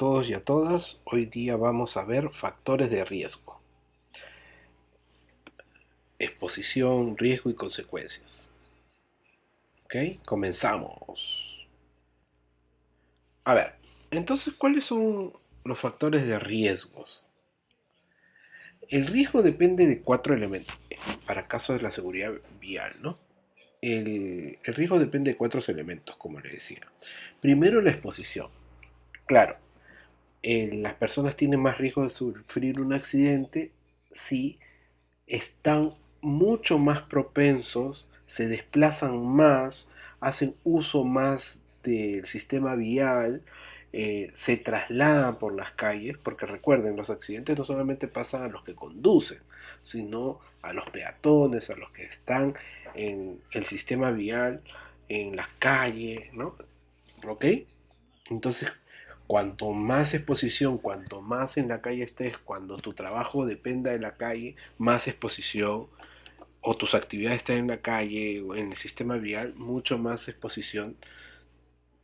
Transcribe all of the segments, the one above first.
todos y a todas. Hoy día vamos a ver factores de riesgo, exposición, riesgo y consecuencias. ¿Ok? Comenzamos. A ver, entonces, ¿cuáles son los factores de riesgos? El riesgo depende de cuatro elementos, para caso de la seguridad vial, ¿no? El riesgo depende de cuatro elementos, como le decía. Primero, la exposición. Claro, las personas tienen más riesgo de sufrir un accidente si están mucho más propensos, se desplazan más, hacen uso más del sistema vial, se trasladan por las calles, porque recuerden, los accidentes no solamente pasan a los que conducen, sino a los peatones, a los que están en el sistema vial, en las calles, ¿no? ¿Ok? Entonces, cuanto más exposición, cuanto más en la calle estés, cuando tu trabajo dependa de la calle, más exposición, o tus actividades estén en la calle o en el sistema vial, mucho más exposición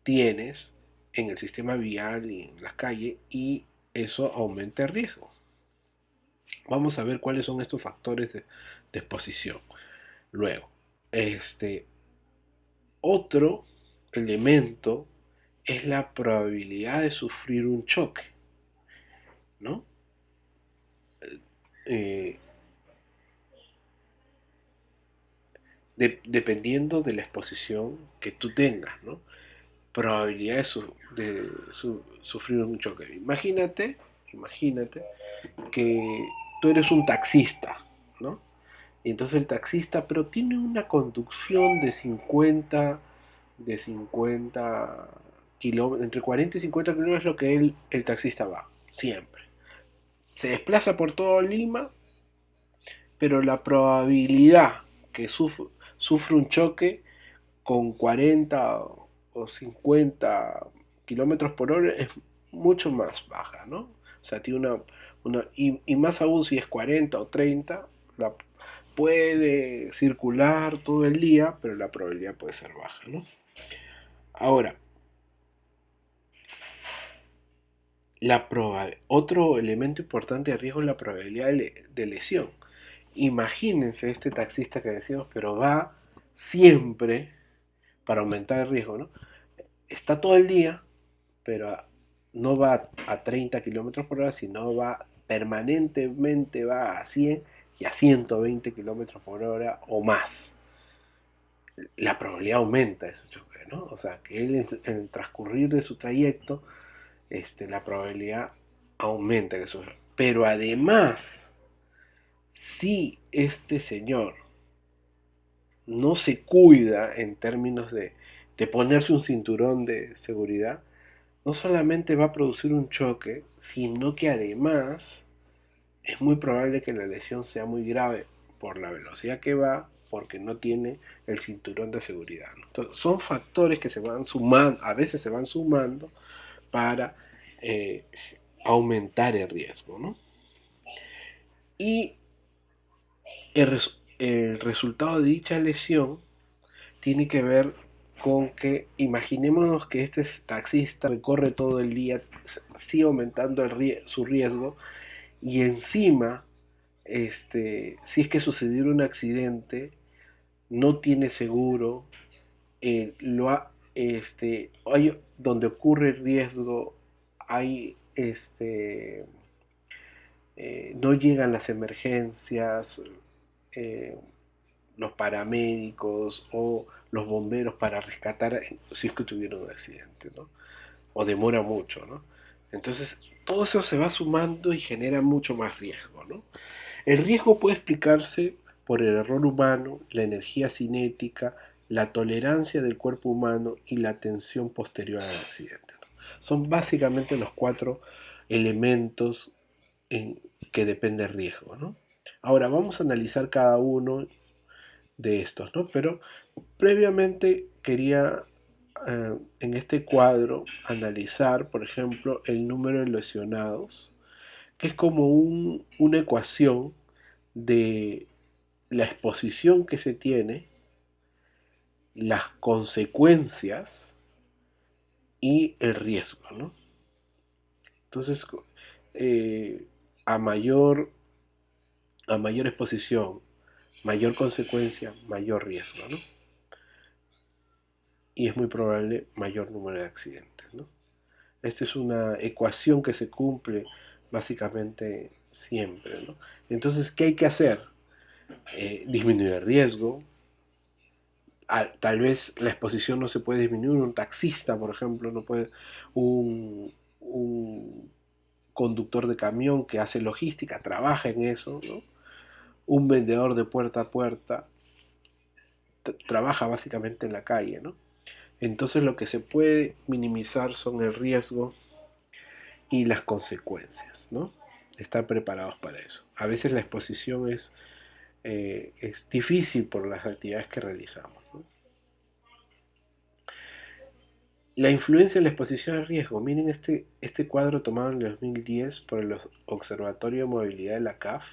tienes en el sistema vial y en las calles, y eso aumenta el riesgo. Vamos a ver cuáles son estos factores de exposición. Luego, otro elemento es la probabilidad de sufrir un choque, ¿no? Eh, dependiendo de la exposición que tú tengas, ¿no? Probabilidad de sufrir un choque. Imagínate que tú eres un taxista, ¿no? Y entonces el taxista, pero tiene una conducción de 50 kilómetros, entre 40 y 50 kilómetros es lo que el taxista va, siempre. Se desplaza por todo Lima, pero la probabilidad que sufre un choque con 40 o 50 kilómetros por hora es mucho más baja, ¿no? O sea, tiene y más aún si es 40 o 30, la, puede circular todo el día, pero la probabilidad puede ser baja, ¿no? Ahora, otro elemento importante de riesgo es la probabilidad de lesión. Imagínense este taxista que decimos, pero va siempre para aumentar el riesgo, ¿no? Está todo el día, pero no va a 30 kilómetros por hora, sino va permanentemente va a 100 y a 120 kilómetros por hora o más. La probabilidad aumenta de su choque, ¿no? O sea, que él en el transcurrir de su trayecto, la probabilidad aumenta de eso. Pero además, si este señor no se cuida en términos de ponerse un cinturón de seguridad, no solamente va a producir un choque, sino que además es muy probable que la lesión sea muy grave por la velocidad que va, porque no tiene el cinturón de seguridad, ¿no? Entonces, son factores que se van sumando, a veces se van sumando para eh, aumentar el riesgo, ¿no? Y el resultado de dicha lesión tiene que ver con que imaginémonos que este taxista recorre todo el día, sigue aumentando su riesgo, y encima, si es que sucediera un accidente, no tiene seguro, hay, donde ocurre el riesgo, hay, no llegan las emergencias, eh, los paramédicos o los bomberos para rescatar si es que tuvieron un accidente, ¿no? O demora mucho, ¿no? Entonces, todo eso se va sumando y genera mucho más riesgo, ¿no? El riesgo puede explicarse por el error humano, la energía cinética, la tolerancia del cuerpo humano y la tensión posterior al accidente, ¿no? Son básicamente los cuatro elementos en que depende el riesgo, ¿no? Ahora vamos a analizar cada uno de estos, ¿no? Pero previamente quería en este cuadro analizar, por ejemplo, el número de lesionados, que es como una ecuación de la exposición que se tiene, las consecuencias y el riesgo, ¿no? Entonces, eh, a mayor, a mayor exposición, mayor consecuencia, mayor riesgo, ¿no? Y es muy probable mayor número de accidentes, ¿no? Esta es una ecuación que se cumple básicamente siempre, ¿no? Entonces, ¿qué hay que hacer? Disminuir el riesgo. Tal vez la exposición no se puede disminuir. Un taxista, por ejemplo, no puede. Un conductor de camión que hace logística, trabaja en eso, ¿no? Un vendedor de puerta a puerta trabaja básicamente en la calle, ¿no? Entonces lo que se puede minimizar son el riesgo y las consecuencias, ¿no? Estar preparados para eso. A veces la exposición es difícil por las actividades que realizamos, ¿no? La influencia de la exposición al riesgo. Miren este cuadro tomado en el 2010 por el Observatorio de Movilidad de la CAF.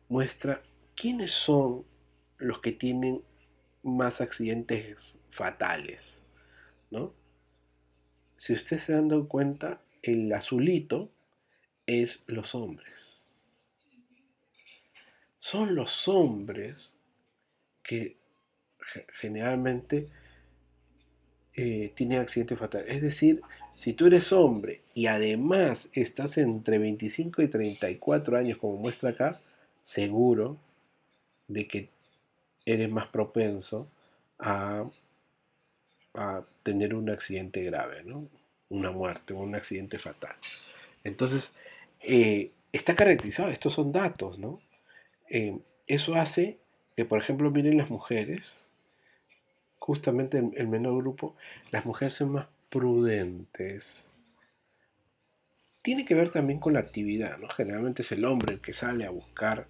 Muestra quiénes son los que tienen más accidentes fatales, ¿no? Si ustedes se dan cuenta, el azulito es los hombres. Son los hombres que generalmente tienen accidentes fatales. Es decir, si tú eres hombre y además estás entre 25 y 34 años, como muestra acá, seguro de que eres más propenso a, a tener un accidente grave, ¿no? Una muerte o un accidente fatal. Entonces, está caracterizado, estos son datos, ¿no? Eso hace que, por ejemplo, miren las mujeres, justamente el menor grupo, las mujeres son más prudentes. Tiene que ver también con la actividad, ¿no? Generalmente es el hombre el que sale a buscar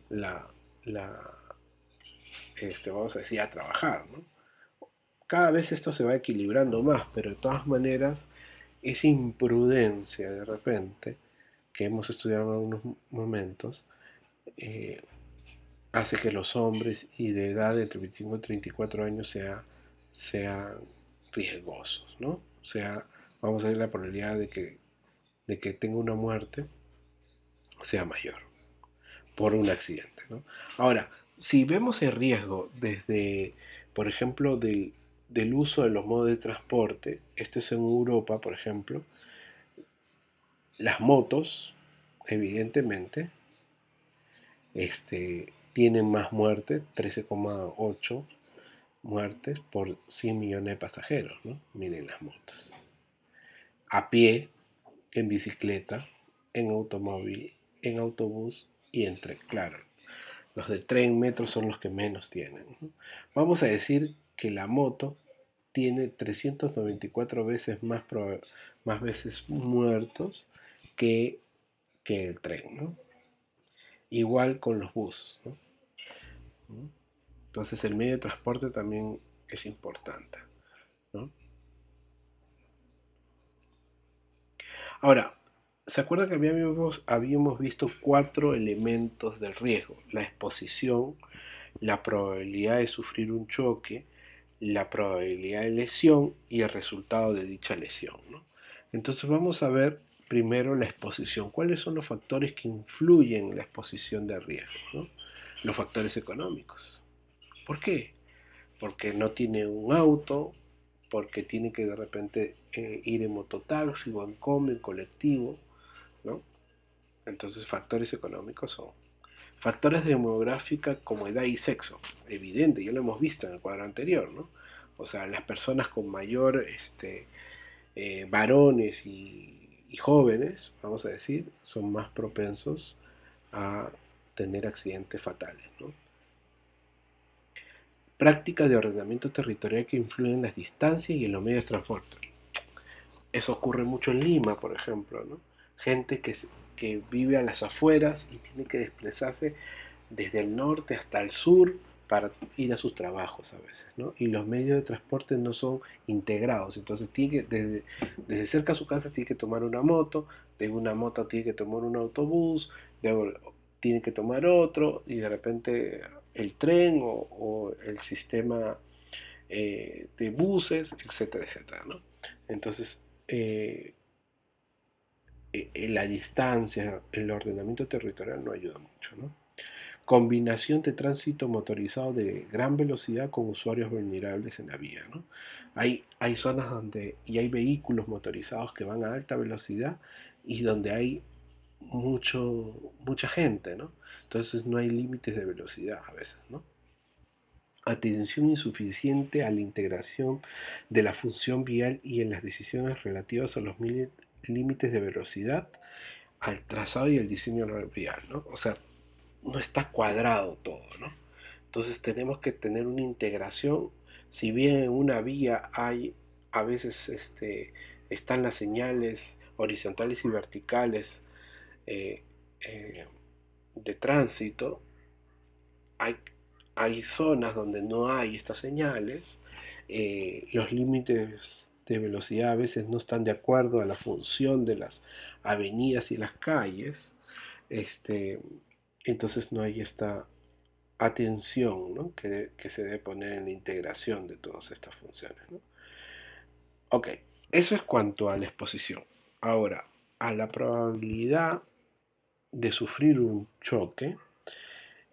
la, la vamos a decir, a trabajar, ¿no? Cada vez esto se va equilibrando más, pero de todas maneras, esa imprudencia de repente, que hemos estudiado en algunos momentos, eh, hace que los hombres y de edad de entre 25 y 34 años sean riesgosos, ¿no? O sea, vamos a ver la probabilidad de que tenga una muerte sea mayor por un accidente, ¿no? Ahora, si vemos el riesgo desde, por ejemplo, del uso de los modos de transporte, esto es en Europa, por ejemplo, las motos, evidentemente, tienen más muertes, 13,8 muertes por 100 millones de pasajeros, ¿no? Miren las motos. A pie, en bicicleta, en automóvil, en autobús y en tren, claro. Los de tren, metro son los que menos tienen, ¿no? Vamos a decir que la moto tiene 394 veces más veces muertos que, que el tren, ¿no? Igual con los buses, ¿no? Entonces el medio de transporte también es importante, ¿no? Ahora, ¿se acuerdan que habíamos visto cuatro elementos del riesgo? La exposición, la probabilidad de sufrir un choque, la probabilidad de lesión y el resultado de dicha lesión, ¿no? Entonces vamos a ver primero la exposición. ¿Cuáles son los factores que influyen en la exposición de riesgo, ¿no? Los factores económicos. ¿Por qué? Porque no tiene un auto, porque tiene que de repente ir en mototaxi o en combi, en colectivo, ¿no? Entonces factores económicos son factores demográficos como edad y sexo, evidente, ya lo hemos visto en el cuadro anterior, ¿no? O sea, las personas con mayor, varones y jóvenes, vamos a decir, son más propensos a tener accidentes fatales, ¿no? Prácticas de ordenamiento territorial que influyen en las distancias y en los medios de transporte. Eso ocurre mucho en Lima, por ejemplo, ¿no? Gente que vive a las afueras y tiene que desplazarse desde el norte hasta el sur para ir a sus trabajos a veces, ¿no? Y los medios de transporte no son integrados, entonces desde cerca a su casa tiene que tomar una moto, de una moto tiene que tomar un autobús, luego tiene que tomar otro y de repente el tren o el sistema de buses, etcétera, etcétera, ¿no? Entonces, la distancia, el ordenamiento territorial no ayuda mucho, ¿no? Combinación de tránsito motorizado de gran velocidad con usuarios vulnerables en la vía, ¿no? Hay zonas donde y hay vehículos motorizados que van a alta velocidad y donde hay mucha gente, ¿no? Entonces no hay límites de velocidad a veces, ¿no? Atención insuficiente a la integración de la función vial y en las decisiones relativas a los límites de velocidad, al trazado y al diseño vial, ¿no? O sea, no está cuadrado todo, ¿no? Entonces tenemos que tener una integración. Si bien en una vía hay a veces están las señales horizontales y verticales eh, eh, de tránsito, hay, hay zonas donde no hay estas señales, los límites de velocidad a veces no están de acuerdo a la función de las avenidas y las calles, este, entonces no hay esta atención, ¿no? que se debe poner en la integración de todas estas funciones, ¿no? Ok, eso es cuanto a la exposición. Ahora, a la probabilidad de sufrir un choque,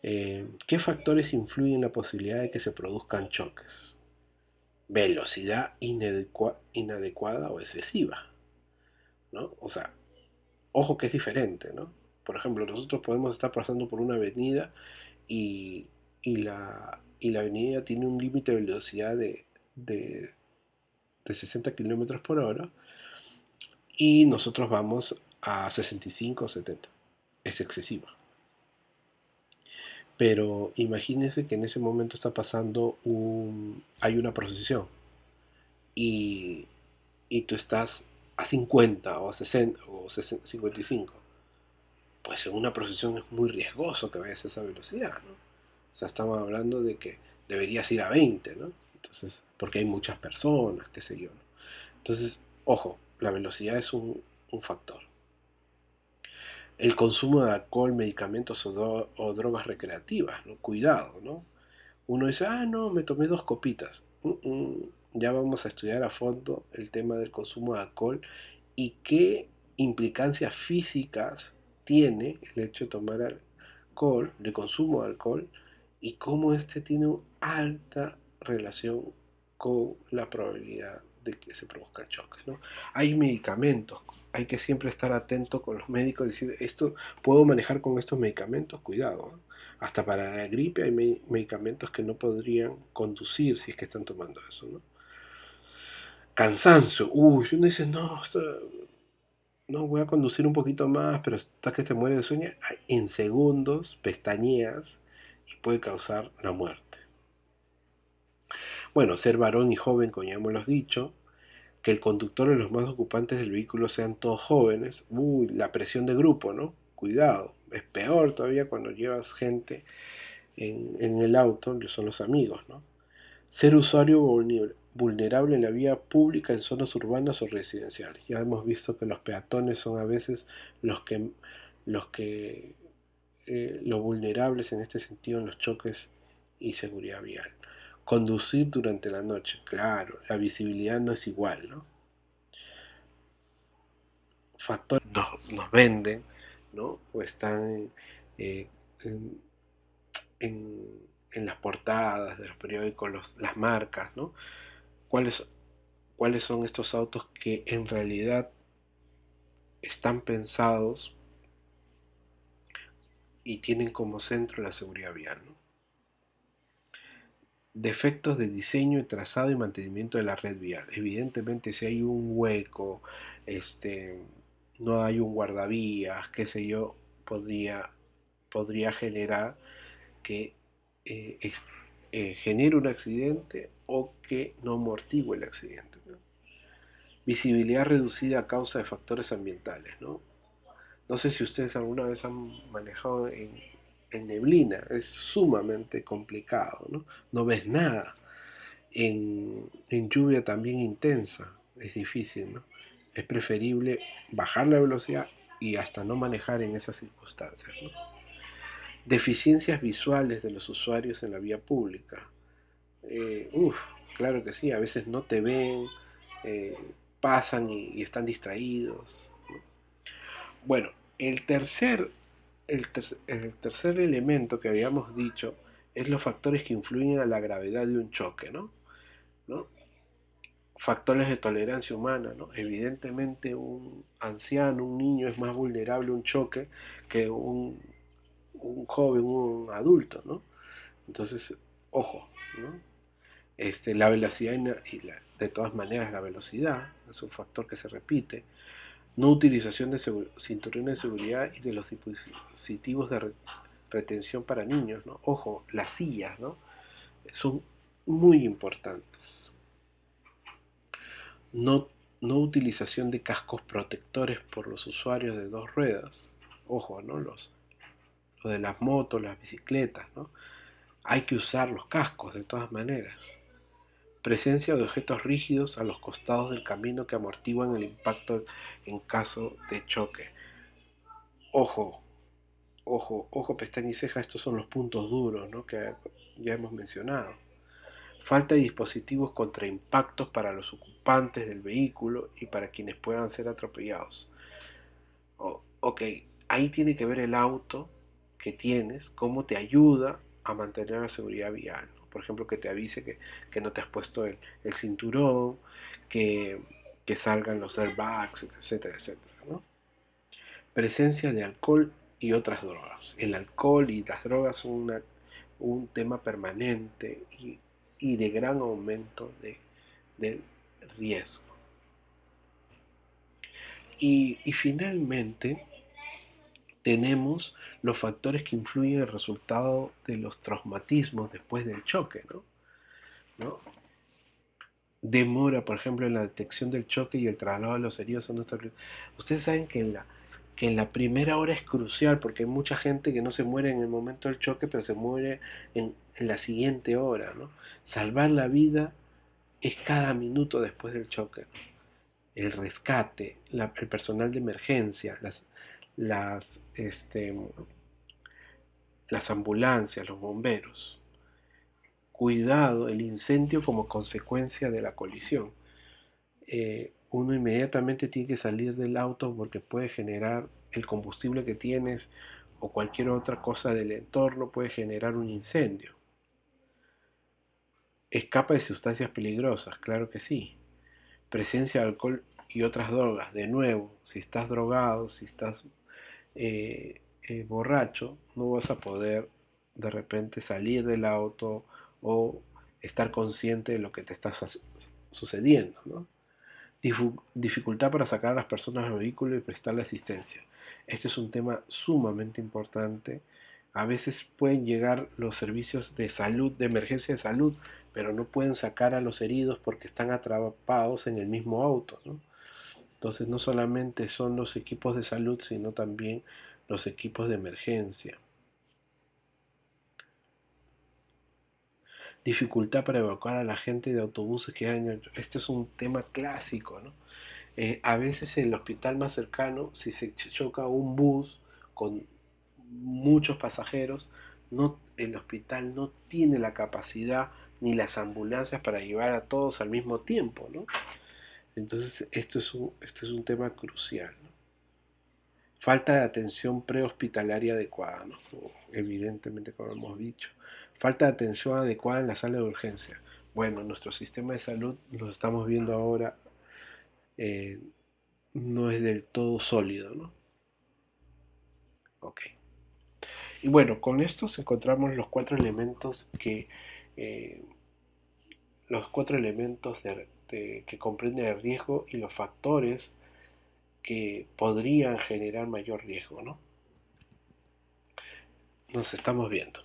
¿qué factores influyen en la posibilidad de que se produzcan choques? Velocidad inadecuada o excesiva, ¿no? O sea, ojo que es diferente, ¿no? Por ejemplo, nosotros podemos estar pasando por una avenida y, y la avenida tiene un límite de velocidad de, de 60 kilómetros por hora y nosotros vamos a 65 o 70. Es excesiva. Pero imagínense que en ese momento está pasando hay una procesión y, y tú estás a 50 o a 60 o 55. Pues en una procesión es muy riesgoso que vayas a esa velocidad, ¿no? O sea, estamos hablando de que deberías ir a 20, ¿no? Entonces, porque hay muchas personas, qué sé yo, ¿no? Entonces, ojo, la velocidad es un factor. El consumo de alcohol, medicamentos o drogas recreativas, ¿no? Cuidado, ¿no? Uno dice, ah, no, me tomé 2 copitas. Ya vamos a estudiar a fondo el tema del consumo de alcohol y qué implicancias físicas tiene el hecho de tomar alcohol, de consumo de alcohol, y cómo este tiene una alta relación con la probabilidad de que se produzcan choques, ¿no? Hay medicamentos, hay que siempre estar atento con los médicos, decir, esto puedo manejar con estos medicamentos, cuidado, ¿no? Hasta para la gripe hay medicamentos que no podrían conducir si es que están tomando eso, ¿no? Cansancio, uy, uno dice, no, no, voy a conducir un poquito más, pero hasta que se muere de sueño, en segundos pestañeas y puede causar la muerte. Bueno, ser varón y joven, como ya hemos dicho, que el conductor y los más ocupantes del vehículo sean todos jóvenes, uy, la presión de grupo, ¿no? Cuidado, es peor todavía cuando llevas gente en el auto, son los amigos, ¿no? Ser usuario vulnerable en la vía pública en zonas urbanas o residenciales. Ya hemos visto que los peatones son a veces los que, los que los vulnerables en este sentido en los choques y seguridad vial. Conducir durante la noche, claro, la visibilidad no es igual, ¿no? Factores nos venden, ¿no? O están eh, en, en, en, las portadas de los periódicos, las marcas, ¿no? ¿Cuáles, ¿Cuáles son estos autos que en realidad están pensados y tienen como centro la seguridad vial, ¿no? Defectos de diseño, trazado y mantenimiento de la red vial. Evidentemente, si hay un hueco, este, no hay un guardavías, qué sé yo, podría generar que eh, genere un accidente o que no amortigue el accidente, ¿no? Visibilidad reducida a causa de factores ambientales, ¿no? No sé si ustedes alguna vez han manejado en neblina, es sumamente complicado, ¿no? No ves nada. En lluvia también intensa, es difícil, ¿no? Es preferible bajar la velocidad y hasta no manejar en esas circunstancias, ¿no? Deficiencias visuales de los usuarios en la vía pública. Uf, claro que sí, a veces no te ven, eh, pasan y están distraídos, ¿no? Bueno, el tercer, el tercer elemento que habíamos dicho es los factores que influyen a la gravedad de un choque, ¿no? ¿No? Factores de tolerancia humana, ¿no? Evidentemente un anciano, un niño es más vulnerable a un choque que un joven, un adulto, ¿no? Entonces, ojo, ¿no? La velocidad de todas maneras la velocidad es un factor que se repite. No utilización de cinturones de seguridad y de los dispositivos de retención para niños, ¿no? Ojo, las sillas, ¿no? Son muy importantes. No, no utilización de cascos protectores por los usuarios de dos ruedas. Ojo, ¿no? Lo de las motos, las bicicletas, ¿no? Hay que usar los cascos de todas maneras. Presencia de objetos rígidos a los costados del camino que amortiguan el impacto en caso de choque. Ojo, ojo, pestaña y ceja, estos son los puntos duros, ¿no? Que ya hemos mencionado. Falta de dispositivos contra impactos para los ocupantes del vehículo y para quienes puedan ser atropellados. Ok, ahí tiene que ver el auto que tienes, cómo te ayuda a mantener la seguridad vial, ¿no? Por ejemplo, que te avise que no te has puesto el cinturón, que, que salgan los airbags, etcétera, etcétera, ¿no? Presencia de alcohol y otras drogas. El alcohol y las drogas son un tema permanente y de gran aumento del riesgo. Y finalmente tenemos los factores que influyen en el resultado de los traumatismos después del choque, ¿no? ¿No? Demora, por ejemplo, en la detección del choque y el traslado de los heridos a nuestra... Ustedes saben que en la primera hora es crucial porque hay mucha gente que no se muere en el momento del choque, pero se muere en la siguiente hora, ¿no? Salvar la vida es cada minuto después del choque, ¿no? El rescate, el personal de emergencia, las, este, las ambulancias, los bomberos. Cuidado, el incendio como consecuencia de la colisión. Uno inmediatamente tiene que salir del auto porque puede generar el combustible que tienes o cualquier otra cosa del entorno puede generar un incendio. Escapa de sustancias peligrosas, claro que sí. Presencia de alcohol y otras drogas, de nuevo, si estás drogado, si estás borracho, no vas a poder de repente salir del auto o estar consciente de lo que te está sucediendo, ¿no? Dificultad para sacar a las personas del vehículo y prestarle asistencia. Este es un tema sumamente importante. A veces pueden llegar los servicios de salud, de emergencia de salud, pero no pueden sacar a los heridos porque están atrapados en el mismo auto, ¿no? Entonces no solamente son los equipos de salud, sino también los equipos de emergencia. Dificultad para evacuar a la gente de autobuses que hay. Este es un tema clásico, ¿no? A veces en el hospital más cercano, si se choca un bus con muchos pasajeros, no, el hospital no tiene la capacidad ni las ambulancias para llevar a todos al mismo tiempo, ¿no? Entonces esto es un tema crucial, ¿no? Falta de atención prehospitalaria adecuada, ¿no? Evidentemente, como hemos dicho. Falta de atención adecuada en la sala de urgencia. Bueno, nuestro sistema de salud, lo estamos viendo ahora, eh, no es del todo sólido, ¿no? Ok. Y bueno, con estos encontramos eh, los cuatro elementos que comprenden el riesgo y los factores que podrían generar mayor riesgo, ¿no? Nos estamos viendo.